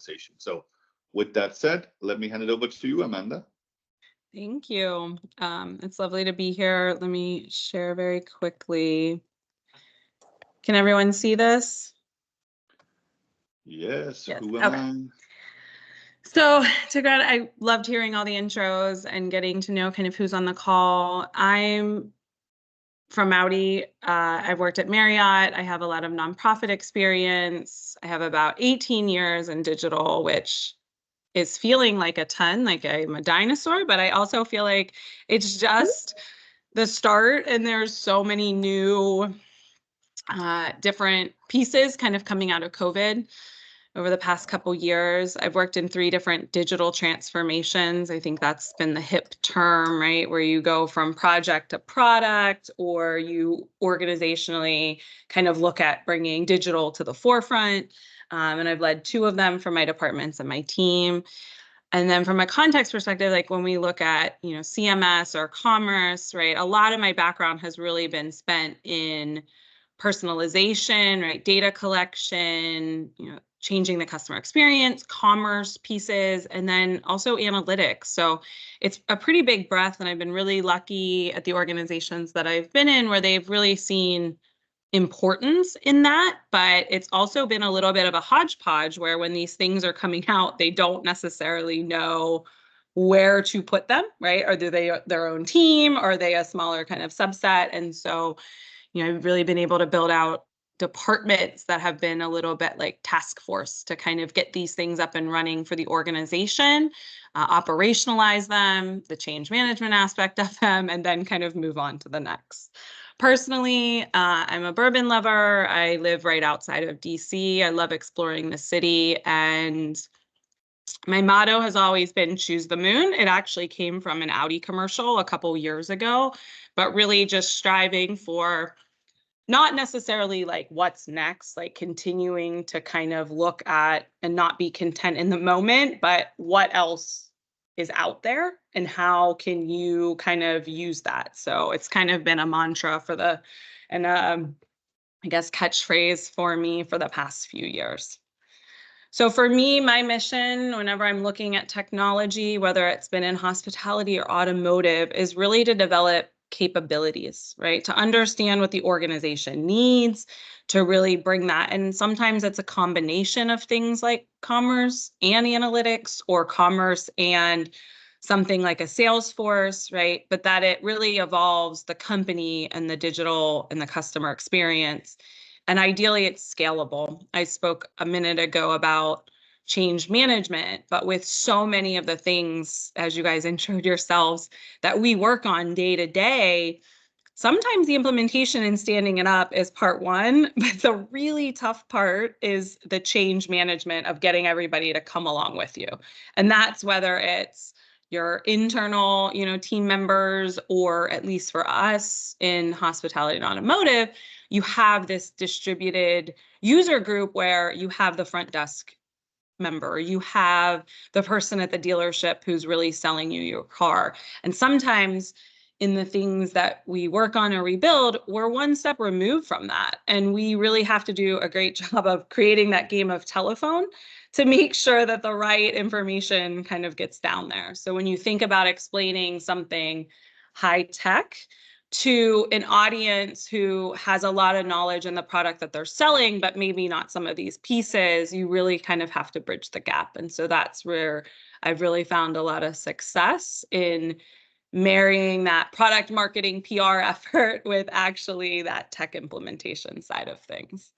conversation. So with that said, let me hand it over to you, Amanda. Thank you. It's lovely to be here. Let me share very quickly. Can everyone see this? Yes. Yes. Who am I? So, Tigran, I loved hearing all the intros and getting to know kind of who's on the call. I'm from Audi. I've worked at Marriott. I have a lot of nonprofit experience. I have about 18 years in digital, which is feeling like a ton, like I'm a dinosaur, but I also feel like it's just the start, and there's so many new different pieces kind of coming out of COVID over the past couple years. I've worked in 3 different digital transformations. I think that's been the hip term, right? Where you go from project to product, or you organizationally kind of look at bringing digital to the forefront. And I've led 2 of them for my departments and my team. And then from a context perspective, like when we look at, CMS or commerce, right? A lot of my background has really been spent in personalization, right? Data collection, changing the customer experience, commerce pieces, and then also analytics. So it's a pretty big breadth, and I've been really lucky at the organizations that I've been in where they've really seen importance in that, but it's also been a little bit of a hodgepodge where when these things are coming out, they don't necessarily know where to put them, right? Are they their own team? Or are they a smaller kind of subset? And so, I've really been able to build out departments that have been a little bit like task force to kind of get these things up and running for the organization, operationalize them, the change management aspect of them, and then kind of move on to the next. Personally, I'm a bourbon lover. I live right outside of DC. I love exploring the city, and my motto has always been choose the moon. It actually came from an Audi commercial a couple years ago, but really just striving for not necessarily like what's next, like continuing to kind of look at and not be content in the moment, but what else is out there and how can you kind of use that. So it's kind of been a mantra and I guess catchphrase for me for the past few years. So for me, my mission, whenever I'm looking at technology, whether it's been in hospitality or automotive, is really to develop capabilities, right? To understand what the organization needs, to really bring that. And sometimes it's a combination of things like commerce and analytics, or commerce and something like a Salesforce, right? But that it really evolves the company and the digital and the customer experience. And ideally, it's scalable. I spoke a minute ago about change management, but with so many of the things, as you guys introed yourselves, that we work on day to day, sometimes the implementation and standing it up is part one, but the really tough part is the change management of getting everybody to come along with you. And that's whether it's your internal, team members, or at least for us in hospitality and automotive, you have this distributed user group where you have the front desk member, you have the person at the dealership who's really selling you your car. And sometimes in the things that we work on or rebuild, we're one step removed from that. And we really have to do a great job of creating that game of telephone to make sure that the right information kind of gets down there. So when you think about explaining something high tech to an audience who has a lot of knowledge in the product that they're selling, but maybe not some of these pieces, you really kind of have to bridge the gap. And so that's where I've really found a lot of success in marrying that product marketing PR effort with actually that tech implementation side of things.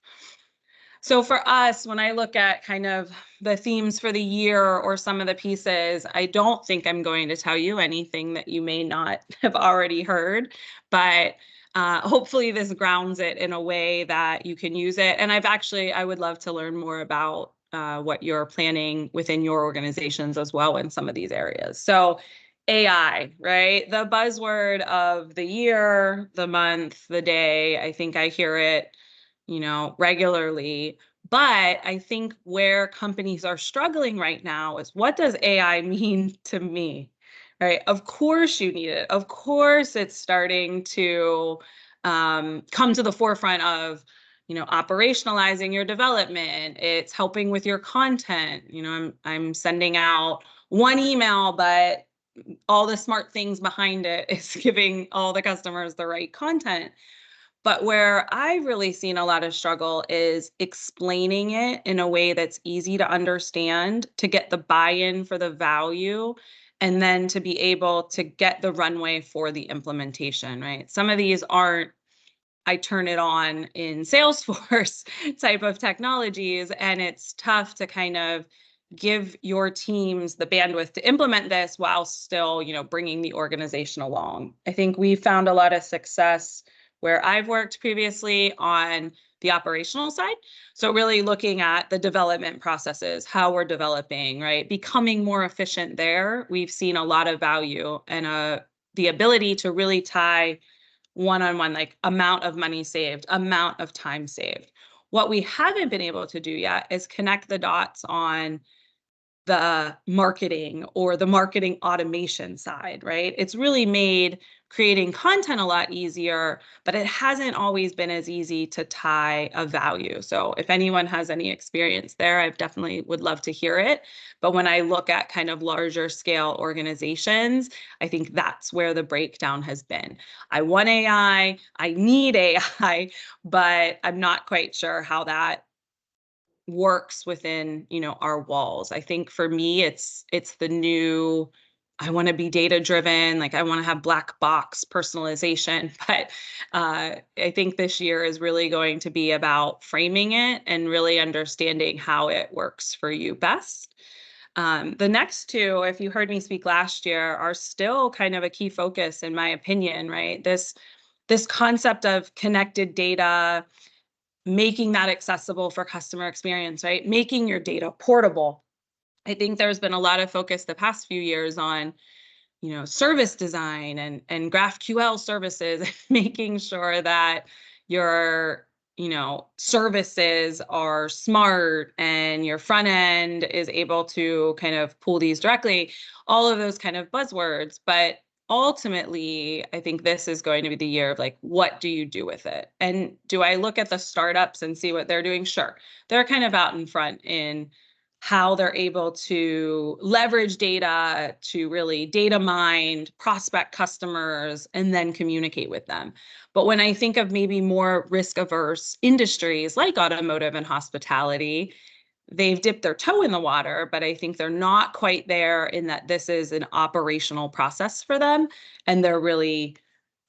So for us, when I look at kind of the themes for the year or some of the pieces, I don't think I'm going to tell you anything that you may not have already heard, but hopefully this grounds it in a way that you can use it. And I would love to learn more about what you're planning within your organizations as well in some of these areas. So AI, right? The buzzword of the year, the month, the day, I think I hear it regularly. But I think where companies are struggling right now is, what does AI mean to me, right? Of course you need it. Of course it's starting to come to the forefront of operationalizing your development. It's helping with your content. I'm sending out one email, but all the smart things behind it is giving all the customers the right content. But where I've really seen a lot of struggle is explaining it in a way that's easy to understand, to get the buy-in for the value, and then to be able to get the runway for the implementation, right? Some of these aren't, I turn it on in Salesforce type of technologies, and it's tough to kind of give your teams the bandwidth to implement this while still, bringing the organization along. I think we found a lot of success where I've worked previously on the operational side. So really looking at the development processes, how we're developing, right? Becoming more efficient there. We've seen a lot of value and the ability to really tie one-on-one, like amount of money saved, amount of time saved. What we haven't been able to do yet is connect the dots on the marketing or the marketing automation side, right? It's really made creating content a lot easier, but it hasn't always been as easy to tie a value. So if anyone has any experience there, I definitely would love to hear it. But when I look at kind of larger scale organizations, I think that's where the breakdown has been. I want AI, I need AI, but I'm not quite sure how that works within our walls. I think for me it's the new, I want to be data driven, like I want to have black box personalization. But I think this year is really going to be about framing it and really understanding how it works for you best. The next two, if you heard me speak last year, are still kind of a key focus in my opinion, right? This concept of connected data, making that accessible for customer experience, right? Making your data portable. I think there's been a lot of focus the past few years on, service design and GraphQL services, making sure that your, services are smart and your front end is able to kind of pull these directly, all of those kind of buzzwords. But ultimately, I think this is going to be the year of like, what do you do with it? And do I look at the startups and see what they're doing? Sure. They're kind of out in front in how they're able to leverage data to really data mine, prospect customers, and then communicate with them. But when I think of maybe more risk averse industries like automotive and hospitality, they've dipped their toe in the water, but I think they're not quite there in that this is an operational process for them. And they're really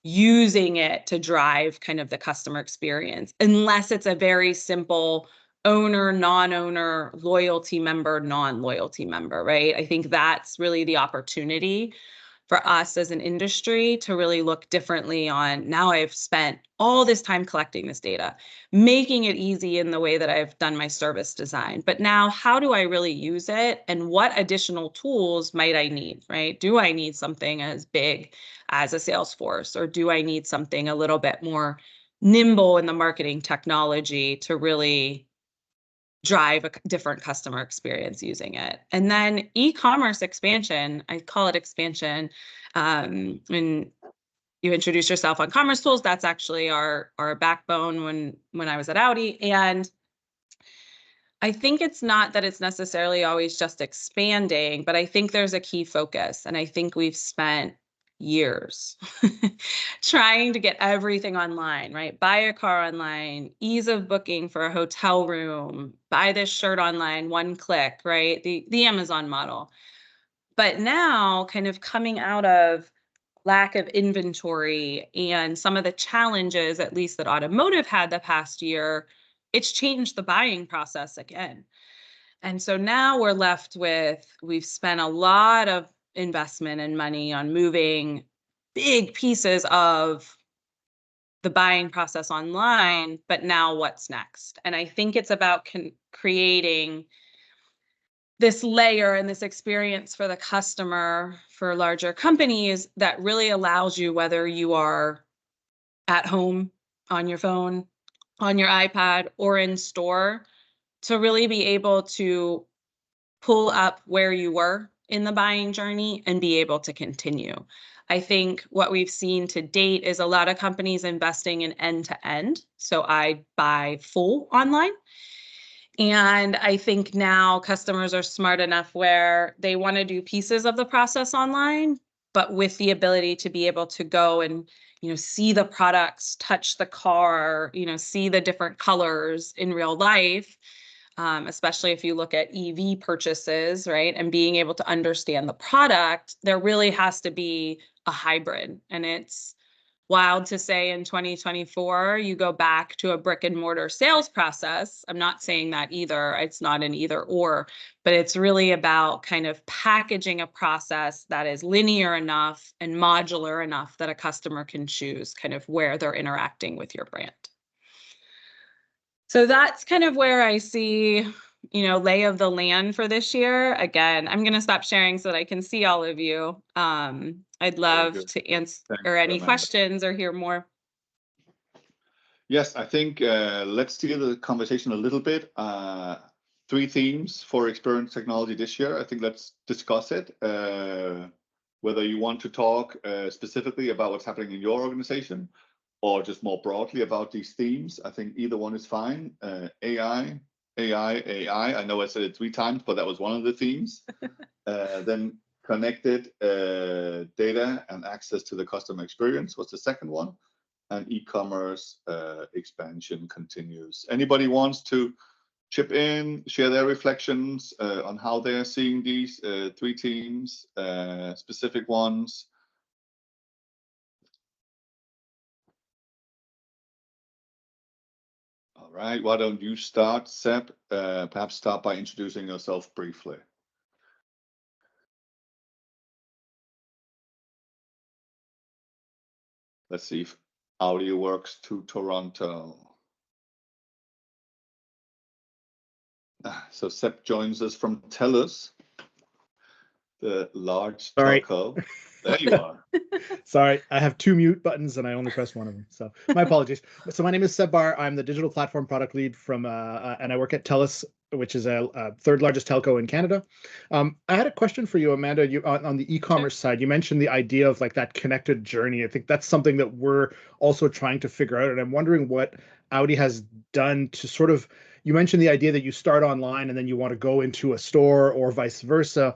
using it to drive kind of the customer experience, unless it's a very simple owner, non-owner, loyalty member, non-loyalty member, right? I think that's really the opportunity for us as an industry to really look differently on, now I've spent all this time collecting this data, making it easy in the way that I've done my service design. But now how do I really use it? And what additional tools might I need, right? Do I need something as big as a Salesforce, or do I need something a little bit more nimble in the marketing technology to really drive a different customer experience using it? And then e-commerce expansion, I call it expansion. When you introduce yourself on Commerce Tools, that's actually our backbone when I was at Audi. And I think it's not that it's necessarily always just expanding, but I think there's a key focus. And I think we've spent years trying to get everything online, right? Buy a car online, ease of booking for a hotel room, buy this shirt online, one click, right? The Amazon model. But now kind of coming out of lack of inventory and some of the challenges, at least that automotive had the past year, it's changed the buying process again. And so now we're left with, we've spent a lot of investment and money on moving big pieces of the buying process online, but now what's next? And I think it's about creating this layer and this experience for the customer for larger companies that really allows you, whether you are at home, on your phone, on your iPad, or in store, to really be able to pull up where you were in the buying journey and be able to continue. I think what we've seen to date is a lot of companies investing in end-to-end. So I buy full online. And I think now customers are smart enough where they want to do pieces of the process online, but with the ability to be able to go and, see the products, touch the car, see the different colors in real life. Especially if you look at EV purchases, right? And being able to understand the product, there really has to be a hybrid. And it's wild to say in 2024, you go back to a brick and mortar sales process. I'm not saying that either. It's not an either or, but it's really about kind of packaging a process that is linear enough and modular enough that a customer can choose kind of where they're interacting with your brand. So that's kind of where I see, lay of the land for this year. Again, I'm going to stop sharing so that I can see all of you. I'd love to answer any questions or hear more. Yes, I think let's steer the conversation a little bit. 3 themes for experience technology this year. I think let's discuss it. Whether you want to talk specifically about what's happening in your organization, or just more broadly about these themes. I think either one is fine. AI. I know I said it 3 times, but that was one of the themes. Then connected data and access to the customer experience was the second one. And e-commerce expansion continues. Anybody wants to chip in, share their reflections on how they're seeing these 3 themes, specific ones? All right, why don't you start, Seb? Perhaps start by introducing yourself briefly. Let's see if audio works to Toronto. So Seb joins us from TELUS, the large telco. There you are. Sorry, I have 2 mute buttons and I only press one of them. So my apologies. So my name is Seb Barr. I'm the digital platform product lead from, and I work at TELUS, which is a 3rd largest telco in Canada. I had a question for you, Amanda. You on the e-commerce side, you mentioned the idea of like that connected journey. I think that's something that we're also trying to figure out. And I'm wondering what Audi has done to sort of, you mentioned the idea that you start online and then you want to go into a store or vice versa.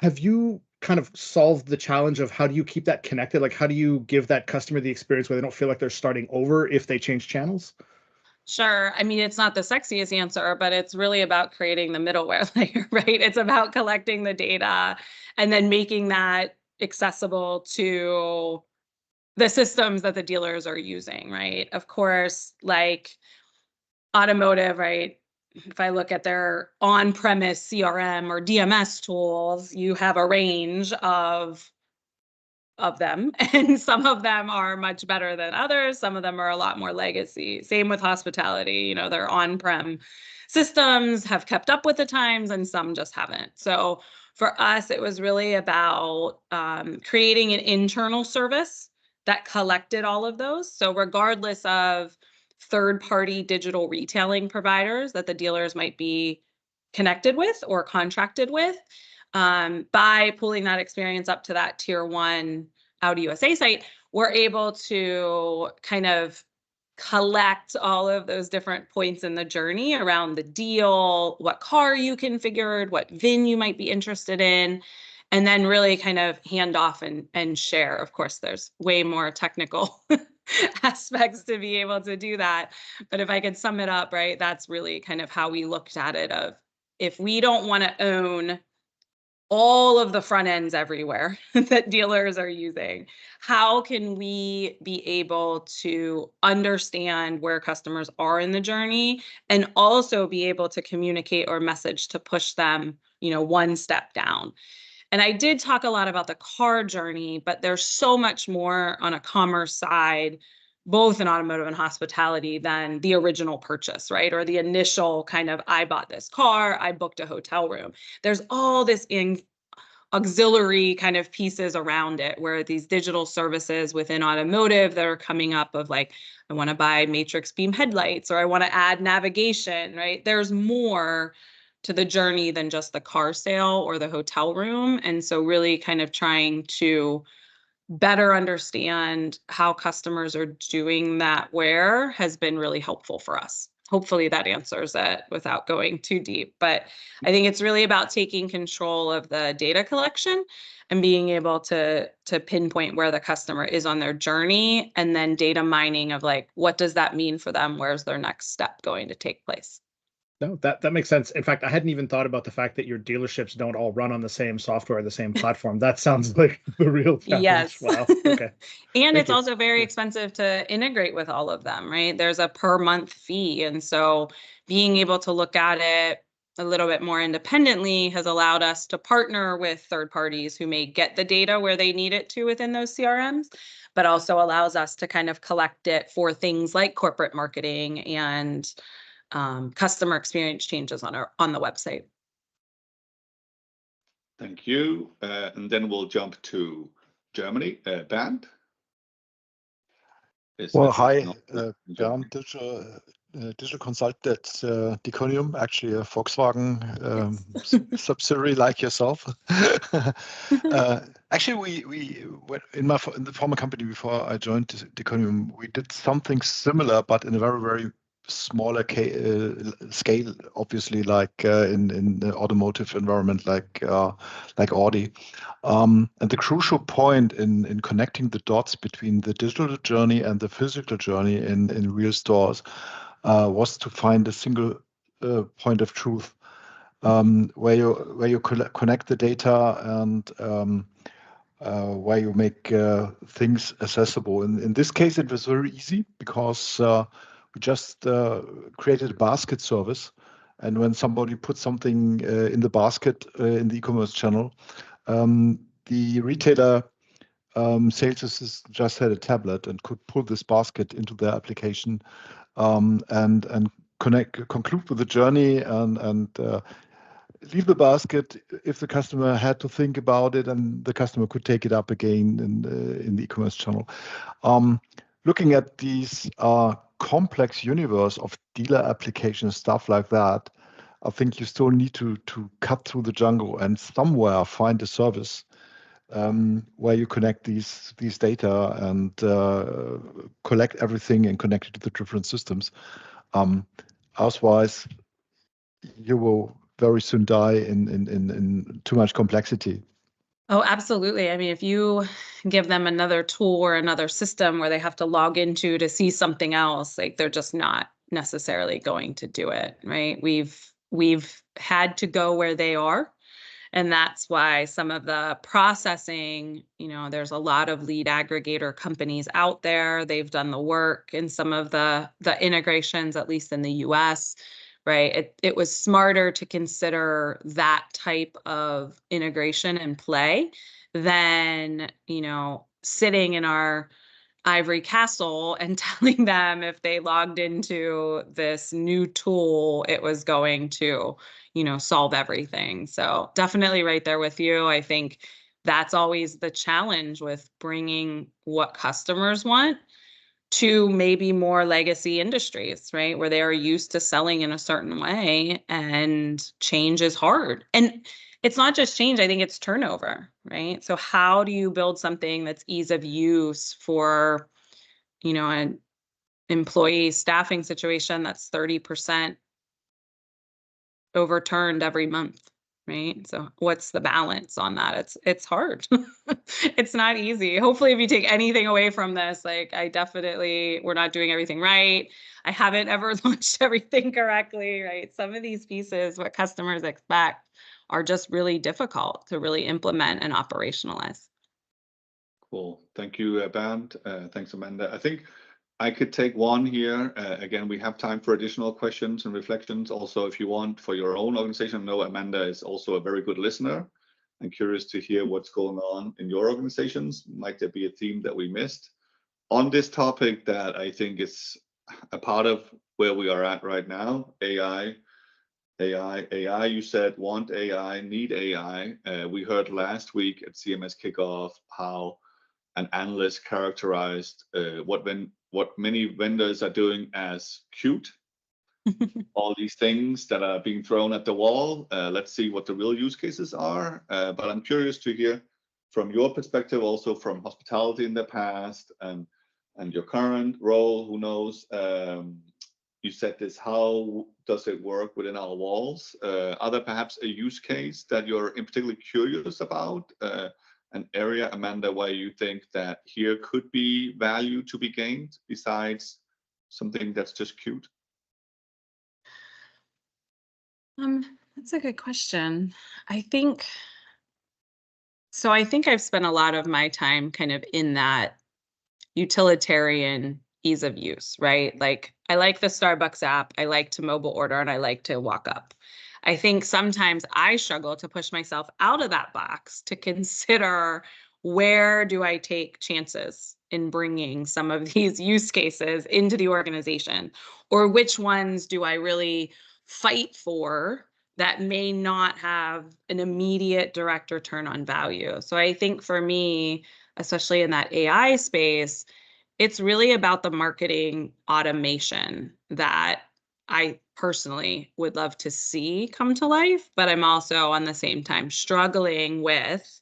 Have you kind of solved the challenge of how do you keep that connected? Like, how do you give that customer the experience where they don't feel like they're starting over if they change channels? Sure. I mean, it's not the sexiest answer, but it's really about creating the middleware layer, right? It's about collecting the data and then making that accessible to the systems that the dealers are using, right? Of course, like automotive, right? If I look at their on-premise CRM or DMS tools, you have a range of them, and some of them are much better than others. Some of them are a lot more legacy. Same with hospitality. Their on-prem systems have kept up with the times and some just haven't. So for us, it was really about creating an internal service that collected all of those. So regardless of third-party digital retailing providers that the dealers might be connected with or contracted with, by pulling that experience up to that tier 1 Audi USA site, we're able to kind of collect all of those different points in the journey around the deal, what car you configured, what VIN you might be interested in, and then really kind of hand off and share. Of course, there's way more technical aspects to be able to do that. But if I could sum it up, right, that's really kind of how we looked at it of if we don't want to own all of the front ends everywhere that dealers are using, how can we be able to understand where customers are in the journey and also be able to communicate or message to push them, one step down? And I did talk a lot about the car journey, but there's so much more on a commerce side, both in automotive and hospitality, than the original purchase, right? Or the initial kind of, I bought this car, I booked a hotel room. There's all this auxiliary kind of pieces around it, where these digital services within automotive that are coming up of like, I want to buy matrix beam headlights, or I want to add navigation, right? There's more to the journey than just the car sale or the hotel room. And so really kind of trying to better understand how customers are doing that where has been really helpful for us. Hopefully that answers it without going too deep. But I think it's really about taking control of the data collection and being able to pinpoint where the customer is on their journey, and then data mining of like, what does that mean for them? Where's their next step going to take place? No, that makes sense. In fact, I hadn't even thought about the fact that your dealerships don't all run on the same software, the same platform. That sounds like the real challenge. Yes. Wow. Okay. And Thank it's you. also very Yeah. expensive to integrate with all of them, right? There's a per month fee. And so being able to look at it a little bit more independently has allowed us to partner with third parties who may get the data where they need it to within those CRMs, but also allows us to kind of collect it for things like corporate marketing and customer experience changes on the website. Thank you. And then we'll jump to Germany. Bernd? Well, hi, Bernd, digital consultant at Deconium, actually a Volkswagen subsidiary like yourself. Actually, we in the former company before I joined Deconium, we did something similar, but in a very, very smaller scale, obviously, like in the automotive environment, like Audi. And the crucial point in connecting the dots between the digital journey and the physical journey in real stores was to find a single point of truth where you connect the data and where you make things accessible. In this case, it was very easy because we just created a basket service. And when somebody put something in the basket in the e-commerce channel, the retailer sales assistant just had a tablet and could pull this basket into their application and conclude with the journey and leave the basket if the customer had to think about it, and the customer could take it up again in the e-commerce channel. Looking at these complex universe of dealer applications, stuff like that, I think you still need to cut through the jungle and somewhere find a service where you connect these data and collect everything and connect it to the different systems. Otherwise, you will very soon die in too much complexity. Oh, absolutely. I mean, if you give them another tool or another system where they have to log into to see something else, like they're just not necessarily going to do it, right? We've had to go where they are. And that's why some of the processing, there's a lot of lead aggregator companies out there. They've done the work in some of the integrations, at least in the US, right? It was smarter to consider that type of integration and play than, sitting in our ivory castle and telling them if they logged into this new tool, it was going to, solve everything. So definitely right there with you. I think that's always the challenge with bringing what customers want to maybe more legacy industries, right? Where they are used to selling in a certain way, and change is hard. And it's not just change, I think it's turnover, right? So how do you build something that's ease of use for, an employee staffing situation that's 30% overturned every month, right? So what's the balance on that? It's hard. It's not easy. Hopefully, if you take anything away from this, like we're not doing everything right. I haven't ever launched everything correctly, right? Some of these pieces, what customers expect, are just really difficult to really implement and operationalize. Cool. Thank you, Bernd. Thanks, Amanda. I think I could take one here. Again, we have time for additional questions and reflections. Also, if you want for your own organization, I know Amanda is also a very good listener. I'm curious to hear what's going on in your organizations. Might there be a theme that we missed on this topic that I think is a part of where we are at right now? AI. You said want AI, need AI. We heard last week at CMS Kickoff how an analyst characterized what many vendors are doing as cute. All these things that are being thrown at the wall. Let's see what the real use cases are. But I'm curious to hear from your perspective, also from hospitality in the past and your current role, who knows, you said this, how does it work within our walls? Are there perhaps a use case that you're in particularly curious about? An area, Amanda, where you think that here could be value to be gained besides something that's just cute? That's a good question. I think I've spent a lot of my time kind of in that utilitarian ease of use, right? Like, I like the Starbucks app, I like to mobile order, and I like to walk up. I think sometimes I struggle to push myself out of that box to consider, where do I take chances in bringing some of these use cases into the organization, or which ones do I really fight for that may not have an immediate direct return on value. So I think for me, especially in that AI space, it's really about the marketing automation that I personally would love to see come to life, but I'm also on the same time struggling with,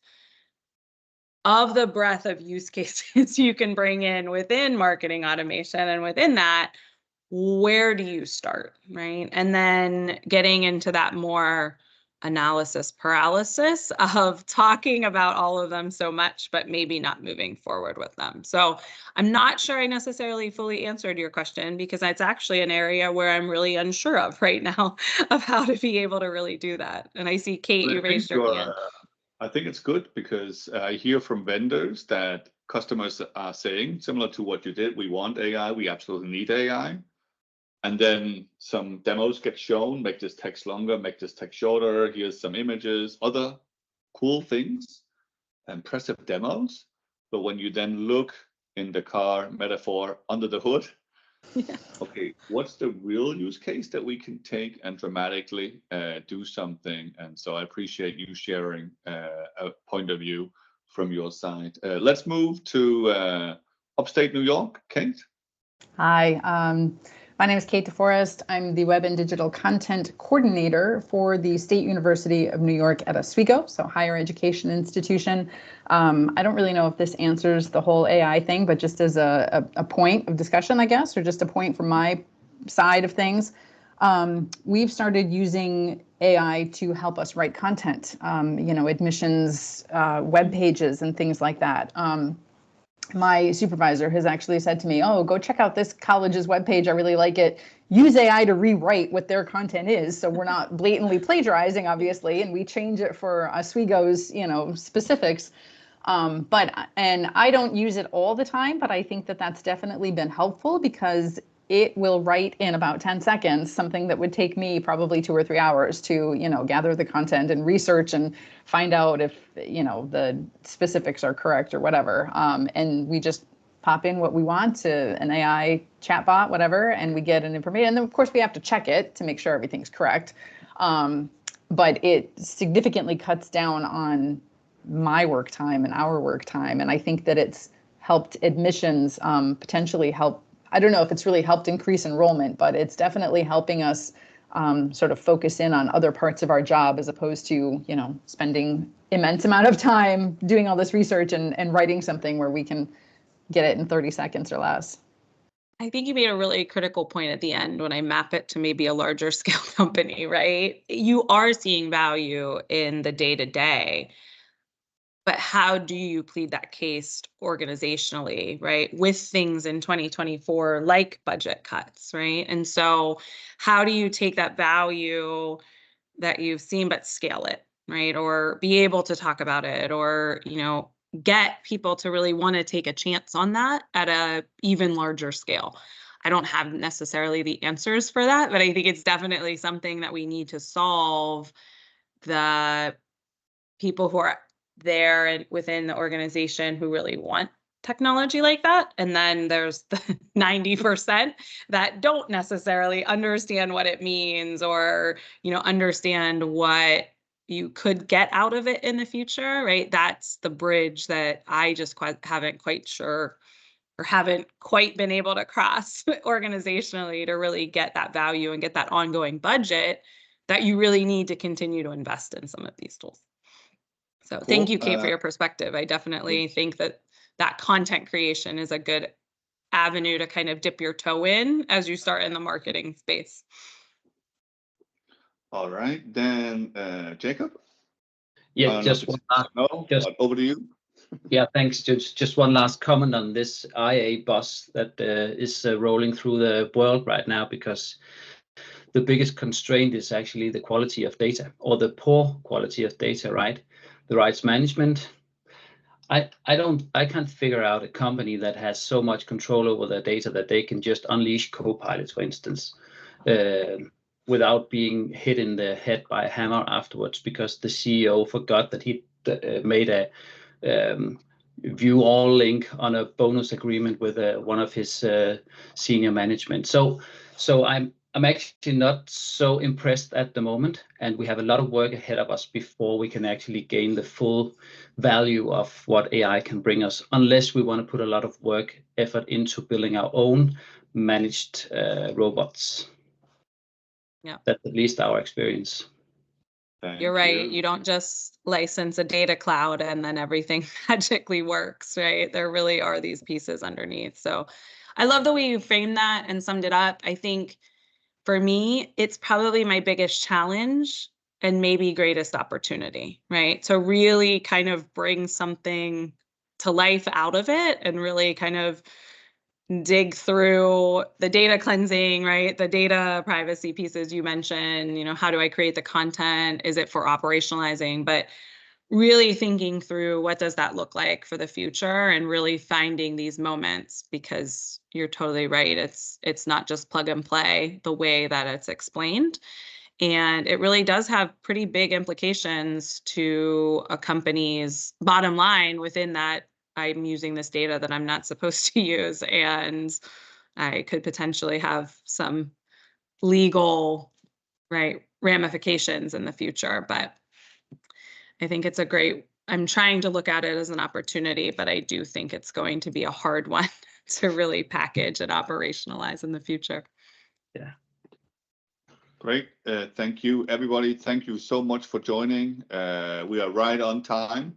of the breadth of use cases you can bring in within marketing automation, and within that, where do you start, right? And then getting into that more analysis paralysis of talking about all of them so much, but maybe not moving forward with them. So I'm not sure I necessarily fully answered your question, because it's actually an area where I'm really unsure of right now of how to be able to really do that. And I see, Kate, you raised your hand. I think it's good, because I hear from vendors that customers are saying, similar to what you did, we want AI, we absolutely need AI. And then some demos get shown, make this text longer, make this text shorter, here's some images, other cool things, impressive demos. But when you then look in the car metaphor under the hood, okay, what's the real use case that we can take and dramatically do something? And so I appreciate you sharing a point of view from your side. Let's move to upstate New York. Kate? Hi, my name is Kate DeForest. I'm the Web and Digital Content Coordinator for the State University of New York at Oswego, so higher education institution. I don't really know if this answers the whole AI thing, but just as a point of discussion, I guess, or just a point from my side of things, we've started using AI to help us write content, admissions, web pages, and things like that. My supervisor has actually said to me, oh, go check out this college's webpage. I really like it. Use AI to rewrite what their content is, so we're not blatantly plagiarizing, obviously, and we change it for Oswego's, specifics. And I don't use it all the time, but I think that that's definitely been helpful, because it will write in about 10 seconds something that would take me probably 2 or 3 hours to, gather the content and research and find out if, the specifics are correct or whatever. And we just pop in what we want to an AI chatbot, whatever, and we get an information. And then, of course, we have to check it to make sure everything's correct. But it significantly cuts down on my work time and our work time. And I think that it's helped admissions potentially help. I don't know if it's really helped increase enrollment, but it's definitely helping us sort of focus in on other parts of our job, as opposed to, spending immense amount of time doing all this research and writing something where we can get it in 30 seconds or less. I think you made a really critical point at the end when I map it to maybe a larger scale company, right? You are seeing value in the day-to-day, but how do you plead that case organizationally, right? With things in 2024 like budget cuts, right? And so how do you take that value that you've seen but scale it, right? Or be able to talk about it, or, get people to really want to take a chance on that at a even larger scale. I don't have necessarily the answers for that, but I think it's definitely something that we need to solve. The people who are there and within the organization who really want technology like that. And then there's the 90% that don't necessarily understand what it means, or, understand what you could get out of it in the future, right? That's the bridge that I just haven't quite sure, or haven't quite been able to cross organizationally to really get that value and get that ongoing budget that you really need to continue to invest in some of these tools. So thank Cool. you, Kate, for your perspective. I definitely think that content creation is a good avenue to kind of dip your toe in as you start in the marketing space. All right, then Jacob. Yeah, just one last. Over to you. Yeah, thanks. Just one last comment on this IA bus that is rolling through the world right now, because the biggest constraint is actually the quality of data, or the poor quality of data, right? The rights management. I can't figure out a company that has so much control over their data that they can just unleash co-pilots, for instance, without being hit in the head by a hammer afterwards, because the CEO forgot that he made a view all link on a bonus agreement with one of his senior management. So I'm actually not so impressed at the moment, and we have a lot of work ahead of us before we can actually gain the full value of what AI can bring us, unless we want to put a lot of work effort into building our own managed robots. Yeah, that's at least our experience. You're right. You don't just license a data cloud and then everything magically works, right? There really are these pieces underneath. So I love the way you framed that and summed it up. I think for me, it's probably my biggest challenge and maybe greatest opportunity, right? To really kind of bring something to life out of it and really kind of dig through the data cleansing, right? The data privacy pieces you mentioned, how do I create the content? Is it for operationalizing? But really thinking through what does that look like for the future, and really finding these moments, because you're totally right. It's not just plug and play the way that it's explained. And it really does have pretty big implications to a company's bottom line within that. I'm using this data that I'm not supposed to use, and I could potentially have some legal, right, ramifications in the future. But I think it's I'm trying to look at it as an opportunity, but I do think it's going to be a hard one to really package and operationalize in the future. Yeah. Great. Thank you, everybody. Thank you so much for joining. We are right on time.